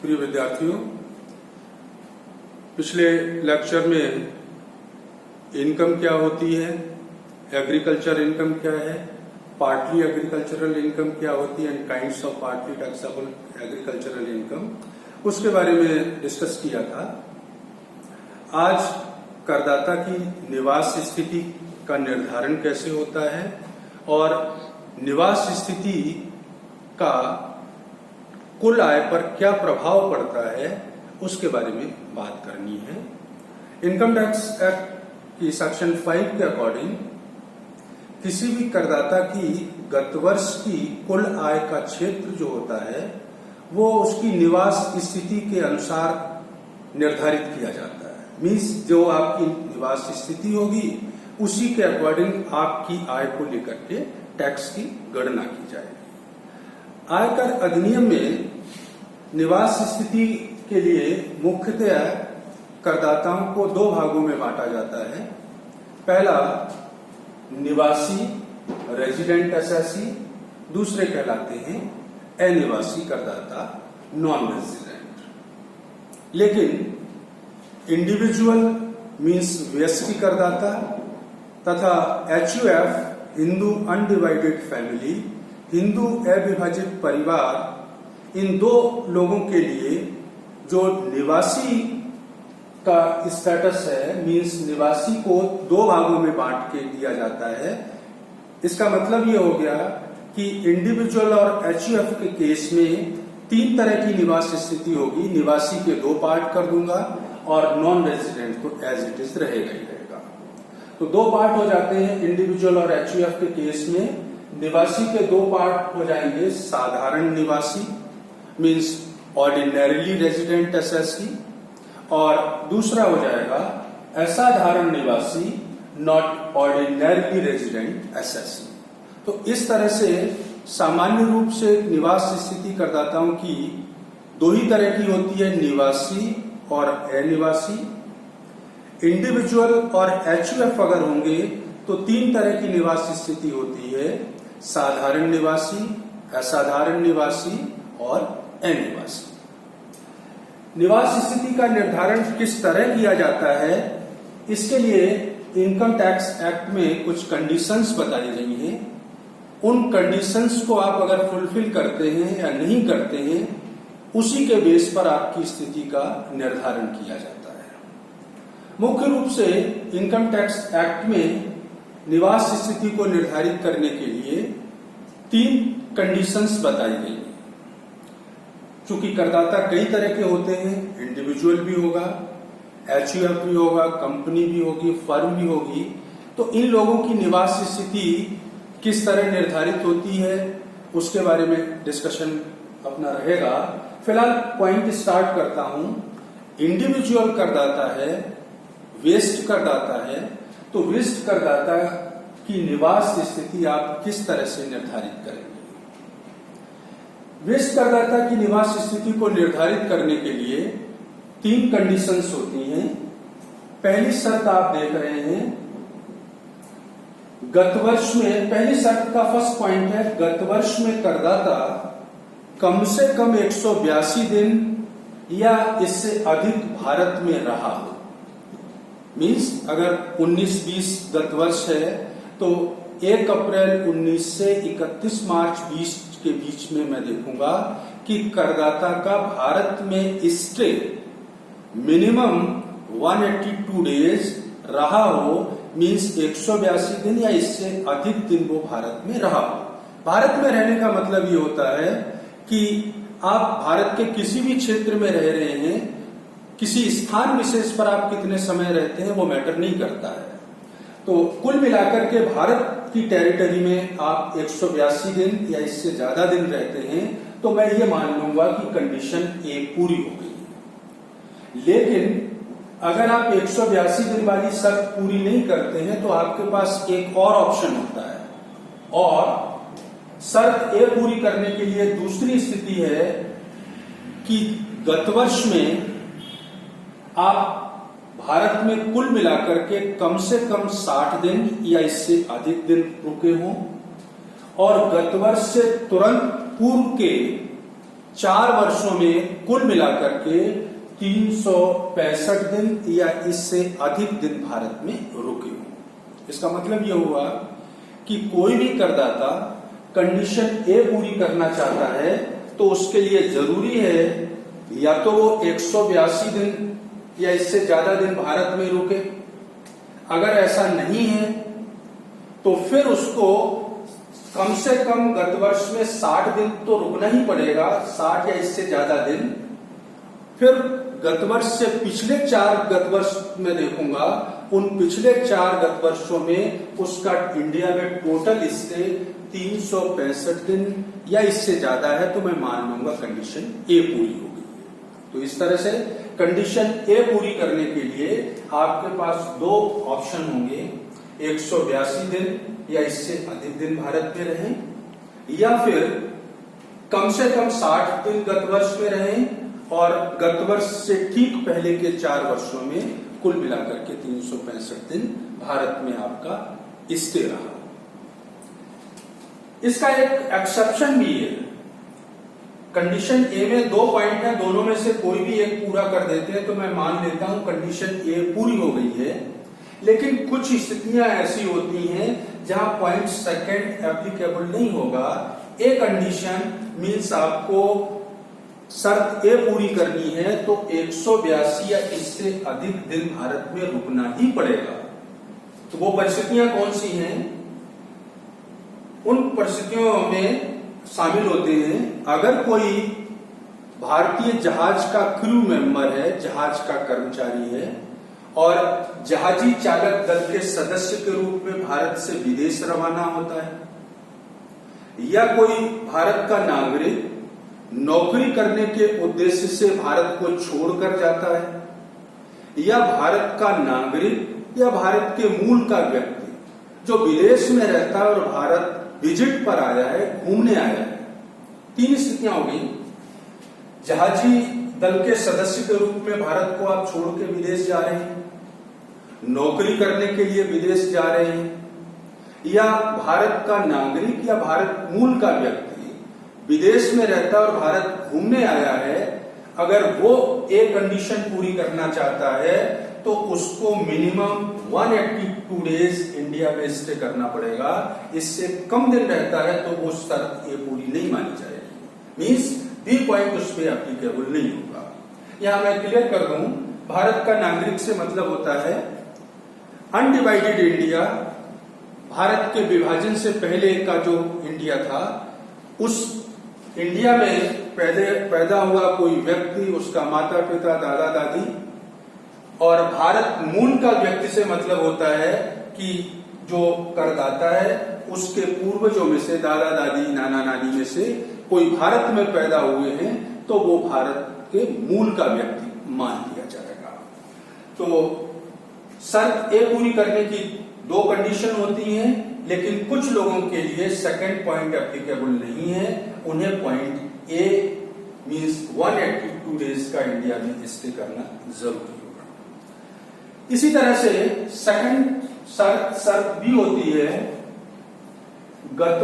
प्रिय विद्यार्थियों, पिछले लेक्चर में इनकम क्या होती है, एग्रीकल्चर इनकम क्या है, पार्टली एग्रीकल्चरल इनकम क्या होती है and kinds of partly taxable agricultural income, उसके बारे में डिस्कस किया था। आज करदाता की निवास स्थिति का निर्धारण कैसे होता है और निवास स्थिति का कुल आय पर क्या प्रभाव पड़ता है उसके बारे में बात करनी है। इनकम टैक्स एक्ट की सेक्शन 5 के अकॉर्डिंग किसी भी करदाता की गत वर्ष की कुल आय का क्षेत्र जो होता है वो उसकी निवास स्थिति के अनुसार निर्धारित किया जाता है। मीन्स जो आपकी निवास स्थिति होगी उसी के अकॉर्डिंग आपकी आय को लेकर के टैक्स की गणना की जाएगी। आयकर अधिनियम में निवास स्थिति के लिए मुख्यतः करदाताओं को दो भागों में बांटा जाता है। पहला निवासी रेजिडेंट असेसी, दूसरे कहलाते हैं अनिवासी करदाता नॉन रेजिडेंट। लेकिन इंडिविजुअल मीन्स व्यष्टि करदाता तथा HUF Hindu undivided family, Hindu अविभाजित परिवार, इन दो लोगों के लिए जो निवासी का स्टेटस है, मीन्स निवासी को दो भागों में बांट के दिया जाता है। इसका मतलब ये हो गया कि इंडिविजुअल और HUF के केस में तीन तरह की निवास स्थिति होगी। निवासी के दो पार्ट कर दूंगा और नॉन रेजिडेंट तो एज इट इज रहेगा ही रहेगा। तो दो पार्ट हो जाते हैं इंडिविजुअल और HUF के केस में। निवासी के दो पार्ट हो जाएंगे, साधारण निवासी मीन्स ऑर्डिनरीली रेजिडेंट असेसी, और दूसरा हो जाएगा असाधारण निवासी नॉट ऑर्डिनरीली रेजिडेंट असेसी। तो इस तरह से सामान्य रूप से निवास स्थिति करदाताओं की दो ही तरह की होती है, निवासी और अनिवासी। इंडिविजुअल और HUF अगर होंगे तो तीन तरह की निवास स्थिति होती है, साधारण निवासी, असाधारण निवासी और अनिवासी। निवास स्थिति का निर्धारण किस तरह किया जाता है, इसके लिए इनकम टैक्स एक्ट में कुछ कंडीशंस बताई गई हैं। उन कंडीशंस को आप अगर फुलफिल करते हैं या नहीं करते हैं, उसी के बेस पर आपकी स्थिति का निर्धारण किया जाता है। मुख्य रूप से इनकम टैक्स एक्ट में निवास स्थिति को निर्धारित करने के लिए तीन कंडीशंस बताई गई हैं। चूंकि करदाता कई तरह के होते हैं, इंडिविजुअल भी होगा, HUF भी होगा, कंपनी भी होगी, फर्म भी होगी, तो इन लोगों की निवास स्थिति किस तरह निर्धारित होती है उसके बारे में डिस्कशन अपना रहेगा। फिलहाल पॉइंट स्टार्ट करता हूं। इंडिविजुअल करदाता है, वेस्ट करदाता है, तो वेस्ट करदाता की निवास स्थिति आप किस तरह से निर्धारित करेंगे। वेस्ट करदाता की निवास स्थिति को निर्धारित करने के लिए तीन कंडीशंस होती हैं। पहली शर्त आप देख रहे हैं, गत वर्ष में, पहली शर्त का फर्स्ट पॉइंट है, गत वर्ष में करदाता कम से कम 182 दिन या इससे अधिक भारत में रहा हो। मीन्स अगर 19-20 गत वर्ष है तो 1 अप्रैल 19 से 31 मार्च 20 के बीच में मैं देखूंगा कि करदाता का भारत में स्टे मिनिमम 182 डेज रहा हो। मीन्स 182 दिन या इससे अधिक दिन वो भारत में रहा हो। भारत में रहने का मतलब ये होता है कि आप भारत के किसी भी क्षेत्र में रह रहे हैं, किसी स्थान विशेष पर आप कितने समय रहते हैं वो मैटर नहीं करता है। तो कुल मिलाकर के भारत की टेरिटरी में आप 182 दिन या इससे ज्यादा दिन रहते हैं तो मैं ये मान लूंगा कि कंडीशन ए पूरी हो गई। लेकिन अगर आप 182 दिन वाली शर्त पूरी नहीं करते हैं तो आपके पास एक और ऑप्शन होता है, और शर्त ए पूरी करने के लिए दूसरी स्थिति है कि गत वर्ष में आप भारत में कुल मिलाकर के कम से कम 60 दिन या इससे अधिक दिन रुके हों, और गत वर्ष से तुरंत पूर्व के 4 वर्षों में कुल मिलाकर के 365 दिन या इससे अधिक दिन भारत में रुके हों। इसका मतलब यह हुआ कि कोई भी करदाता कंडीशन ए पूरी करना चाहता है तो उसके लिए जरूरी है या तो वो 182 दिन या इससे ज्यादा दिन भारत में रुके। अगर ऐसा नहीं है तो फिर उसको कम से कम गत वर्ष में 60 दिन तो रुकना ही पड़ेगा, 60 या इससे ज्यादा दिन। फिर गत वर्ष से पिछले 4 गत वर्ष में देखूंगा, उन पिछले 4 गत वर्षों में उसका इंडिया में टोटल स्टे 365 दिन या इससे ज्यादा है तो मैं मान लूंगा कंडीशन ए पूरी हो गई है। तो इस तरह से कंडीशन ए पूरी करने के लिए आपके पास 2 ऑप्शन होंगे, 182 दिन या इससे अधिक दिन भारत में रहें या फिर कम से कम 60 दिन गत वर्ष में रहें और गत वर्ष से ठीक पहले के 4 वर्षों में कुल मिलाकर के 365 दिन भारत में आपका स्टे रहा। इसका एक एक्सेप्शन भी है। कंडीशन ए में 2 पॉइंट है, दोनों में से कोई भी एक पूरा कर देते हैं तो मैं मान लेता हूं कंडीशन ए पूरी हो गई है। लेकिन कुछ स्थितियां ऐसी होती हैं जहां पॉइंट सेकंड एप्लीकेबल नहीं होगा। ए कंडीशन मींस आपको शर्त ए पूरी करनी है तो 182 या इससे अधिक दिन भारत में रुकना ही पड़ेगा। तो वो परिस्थितियां कौन सी हैं? उन परिस्थितियों में शामिल होते हैं अगर कोई भारतीय जहाज का क्रू मेंबर है, जहाज का कर्मचारी है और जहाजी चालक दल के सदस्य के रूप में भारत से विदेश रवाना होता है या कोई भारत का नागरिक नौकरी करने के उद्देश्य से भारत को छोड़कर जाता है या भारत का नागरिक या भारत के मूल का व्यक्ति जो विदेश में रहता है और भारत विजिट पर आया है, घूमने आया है। 3 स्थितियां हो गई। जहाजी दल के सदस्य के रूप में भारत को आप छोड़ के विदेश जा रहे हैं, नौकरी करने के लिए विदेश जा रहे हैं या भारत का नागरिक या भारत मूल का व्यक्ति विदेश में रहता और भारत घूमने आया है। अगर वो एक कंडीशन पूरी करना चाहता है तो उसको मिनिमम 182 डेज इंडिया में स्टे करना पड़ेगा। इससे कम दिन रहता है तो वो शर्त ये पूरी नहीं मानी जाएगी, मींस बी पॉइंट उस पर एप्लीकेबल नहीं होगा। यहां मैं क्लियर कर दूं, भारत का नागरिक से मतलब होता है अनडिवाइडेड इंडिया। भारत के विभाजन से पहले का जो इंडिया था, उस इंडिया में पैदा हुआ कोई व्यक्ति, उसका माता पिता दादा दादी, और भारत मूल का व्यक्ति से मतलब होता है कि जो करदाता है उसके पूर्वजों में से, दादा दादी नाना नानी में से कोई भारत में पैदा हुए हैं तो वो भारत के मूल का व्यक्ति मान लिया जाएगा। तो शर्त ए पूरी करने की 2 कंडीशन होती हैं, लेकिन कुछ लोगों के लिए सेकंड पॉइंट एप्लीकेबल नहीं है। उन्हें पॉइंट ए मींस 182 डेज का इंडिया में स्टे करना जरूरी होगा। इसी तरह से सेकंड शर्त भी होती है। गत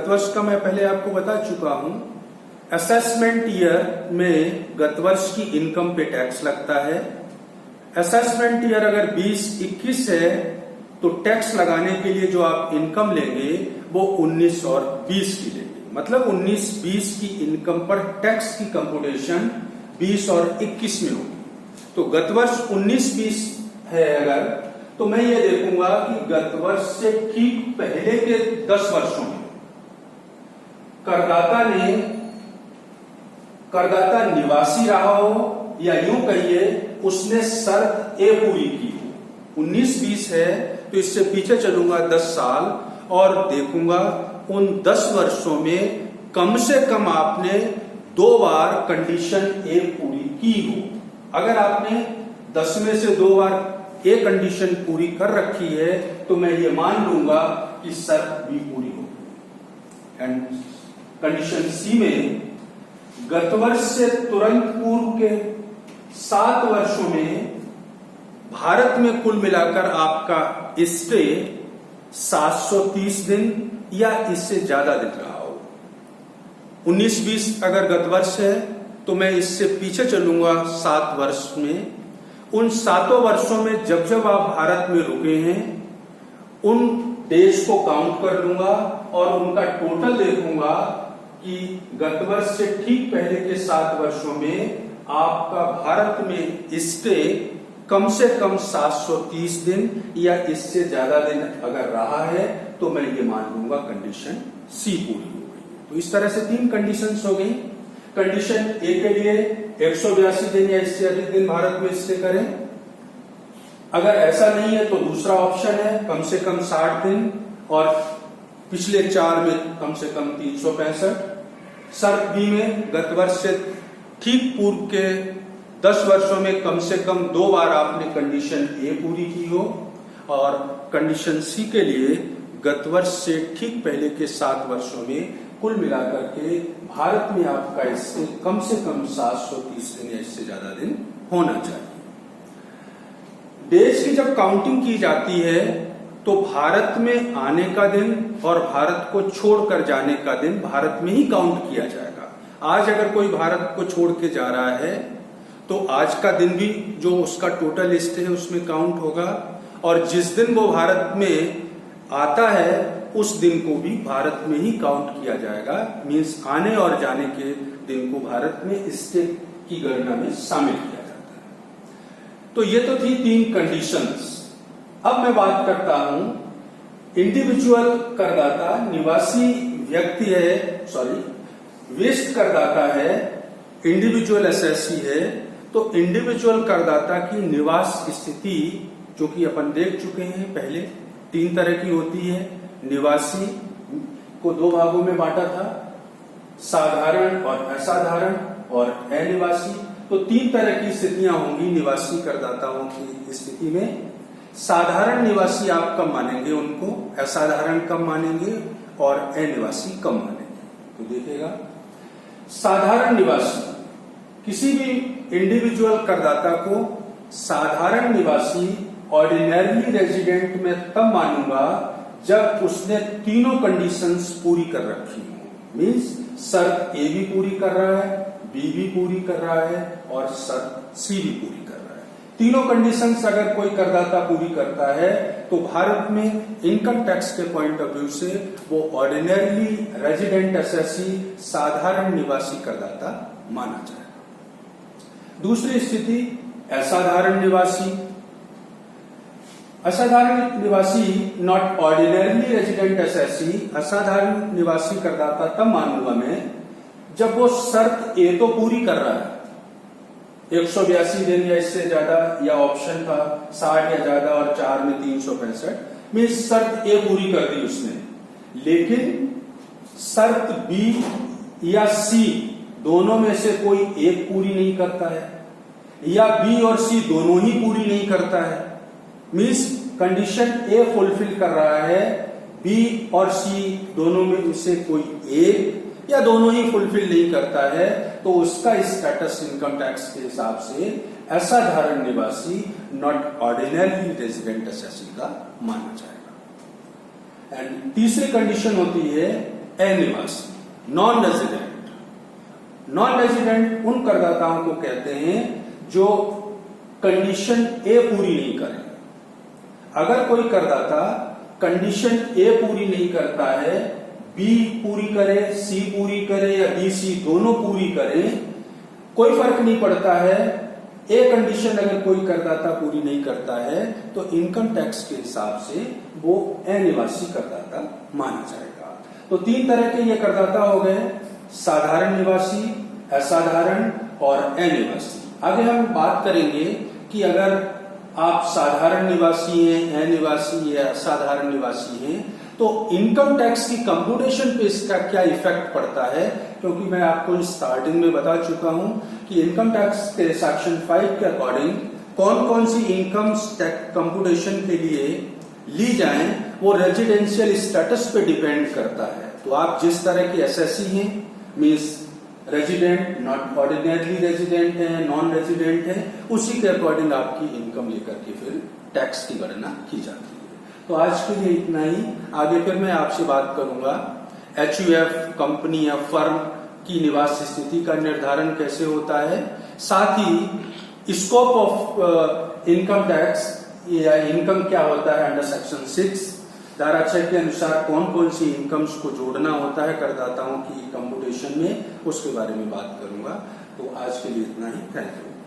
वर्ष का मैं पहले आपको बता चुका हूं, असेसमेंट ईयर में गत वर्ष की इनकम पे टैक्स लगता है। असेसमेंट ईयर अगर 20-21 है तो टैक्स लगाने के लिए जो आप इनकम लेंगे वो 19 और 20 की लेंगे। मतलब 19-20 की इनकम पर टैक्स की कंप्यूटेशन 20 और 21 में होगी। तो गत वर्ष 19-20 है अगर, तो मैं ये देखूंगा कि गत वर्ष से ठीक पहले के 10 वर्षों में करदाता निवासी रहा हो या यूं कहिए उसने शर्त ए पूरी की हो। 19-20 है तो इससे पीछे चलूंगा 10 साल और देखूंगा उन 10 वर्षों में कम से कम आपने 2 बार कंडीशन ए पूरी की हो। अगर आपने 10 में से 2 बार ए कंडीशन पूरी कर रखी है तो मैं ये मान लूंगा कि शर्त बी पूरी होगी। एंड कंडीशन सी में गत वर्ष से तुरंत पूर्व के 7 वर्षों में भारत में कुल मिलाकर आपका स्टे 730 दिन या इससे ज्यादा दिन रहा हो। 19-20 अगर गत वर्ष है तो मैं इससे पीछे चलूंगा 7 वर्ष में। उन 7 वर्षों में जब जब आप भारत में रुके हैं उन डेज को काउंट कर लूंगा और उनका टोटल देखूंगा कि गत वर्ष से ठीक पहले के 7 वर्षों में आपका भारत में स्टे कम से कम 730 दिन या इससे ज्यादा दिन अगर रहा है तो मैं ये मान लूंगा कंडीशन सी पूरी हो गई। तो इस तरह से 3 कंडीशंस हो गई। कंडीशन ए के लिए 182 दिन या इससे अधिक दिन भारत में स्टे करें। अगर ऐसा नहीं है तो दूसरा ऑप्शन है कम से कम 60 दिन और पिछले 4 में कम से कम 365। शर्त बी में गत वर्ष से ठीक पूर्व के 10 वर्षों में कम से कम 2 बार आपने कंडीशन ए पूरी की हो। और कंडीशन सी के लिए गत वर्ष से ठीक पहले के 7 वर्षों में कुल मिलाकर के भारत में आपका इससे कम 730 दिन या इससे ज्यादा दिन होना चाहिए। देश की जब काउंटिंग की जाती है तो भारत में आने का दिन और भारत को छोड़कर जाने का दिन भारत में ही काउंट किया जाएगा। आज अगर कोई भारत को छोड़ के जा रहा है तो आज का दिन भी जो उसका टोटल स्टे है उसमें काउंट होगा और जिस दिन वो भारत में आता है उस दिन को भी भारत में ही काउंट किया जाएगा। मींस आने और जाने के दिन को भारत में स्टे की गणना में शामिल किया जाता है। तो ये तो थी 3 कंडीशंस। अब मैं बात करता हूं इंडिविजुअल करदाता निवासी व्यक्ति है, वेस्ट करदाता है, इंडिविजुअल एसएससी है। तो इंडिविजुअल करदाता की निवास स्थिति जो कि अपन देख चुके हैं पहले 3 तरह की होती है। निवासी को 2 भागों में बांटा था, साधारण और असाधारण और अनिवासी। तो 3 तरह की स्थितियां होंगी निवासी करदाताओं की स्थिति में। साधारण निवासी आप कम मानेंगे उनको, असाधारण कम मानेंगे और अनिवासी कम मानेंगे। तो देखिएगा साधारण निवासी, किसी भी इंडिविजुअल करदाता को साधारण निवासी ऑर्डिनरी रेजिडेंट में तब मानूंगा जब उसने तीनों कंडीशंस पूरी कर रखी हो। मींस शर्त ए भी पूरी कर रहा है, बी भी पूरी कर रहा है और शर्त सी भी पूरी कर रहा है। तीनों कंडीशंस अगर कोई करदाता पूरी करता है तो भारत में इनकम टैक्स के पॉइंट ऑफ व्यू से वो ऑर्डिनरी रेजिडेंट एसएससी साधारण निवासी करदाता माना जाएगा। दूसरी स्थिति असाधारण निवासी। असाधारण निवासी नॉट ऑर्डिनरी रेजिडेंट एसएससी असाधारण निवासी करदाता तब मानूंगा मैं जब वो शर्त ए तो पूरी कर रहा है 182 दिन या इससे ज्यादा, या ऑप्शन था 60 या ज्यादा और 4 में 365 में शर्त ए पूरी कर दी उसने, लेकिन शर्त बी या सी दोनों में से कोई एक पूरी नहीं करता है या बी और सी दोनों ही पूरी नहीं करता है। मींस कंडीशन ए फुलफिल कर रहा है, बी और सी दोनों में से कोई एक या दोनों ही फुलफिल नहीं करता है, तो उसका स्टेटस इनकम टैक्स के हिसाब से असाधारण निवासी नॉट ऑर्डिनरी रेजिडेंट एसएससी का माना जाएगा। एंड तीसरी कंडीशन होती है अनिवासी, नॉन रेजिडेंट। नॉन रेजिडेंट उन करदाताओं को कहते हैं जो कंडीशन ए पूरी नहीं करें। अगर कोई करदाता कंडीशन ए पूरी नहीं करता है, बी पूरी करे, सी पूरी करे या बी सी दोनों पूरी करे, कोई फर्क नहीं पड़ता है। ए कंडीशन अगर कोई करदाता पूरी नहीं करता है तो इनकम टैक्स के हिसाब से वो अनिवासी करदाता माना जाएगा। तो 3 तरह के ये करदाता हो गए, साधारण निवासी, असाधारण और अनिवासी। आगे हम बात करेंगे कि अगर आप साधारण निवासी हैं, अनिवासी या असाधारण निवासी हैं तो इनकम टैक्स की कंप्यूटेशन पे इसका क्या इफेक्ट पड़ता है, क्योंकि मैं आपको स्टार्टिंग में बता चुका हूं कि इनकम टैक्स के सेक्शन 5 के अकॉर्डिंग कौन कौन सी इनकम कंप्यूटेशन के लिए ली जाए वो रेजिडेंशियल स्टेटस पे डिपेंड करता है। तो आप जिस तरह के एसएससी हैं, means resident, not ordinary resident है, नॉन रेजिडेंट है, उसी के अकॉर्डिंग आपकी इनकम लेकर के फिर टैक्स की गणना की जाती है। तो आज के लिए इतना ही। आगे फिर मैं आपसे बात करूंगा एचयूएफ कंपनी या फर्म की निवास स्थिति का निर्धारण कैसे होता है, साथ ही स्कोप ऑफ इनकम टैक्स या इनकम क्या होता है अंडर सेक्शन 6 धारा 6 के अनुसार कौन कौन सी इनकम्स को जोड़ना होता है करदाताओं की कंप्यूटेशन में, उसके बारे में बात करूंगा। तो आज के लिए इतना ही, थैंक यू।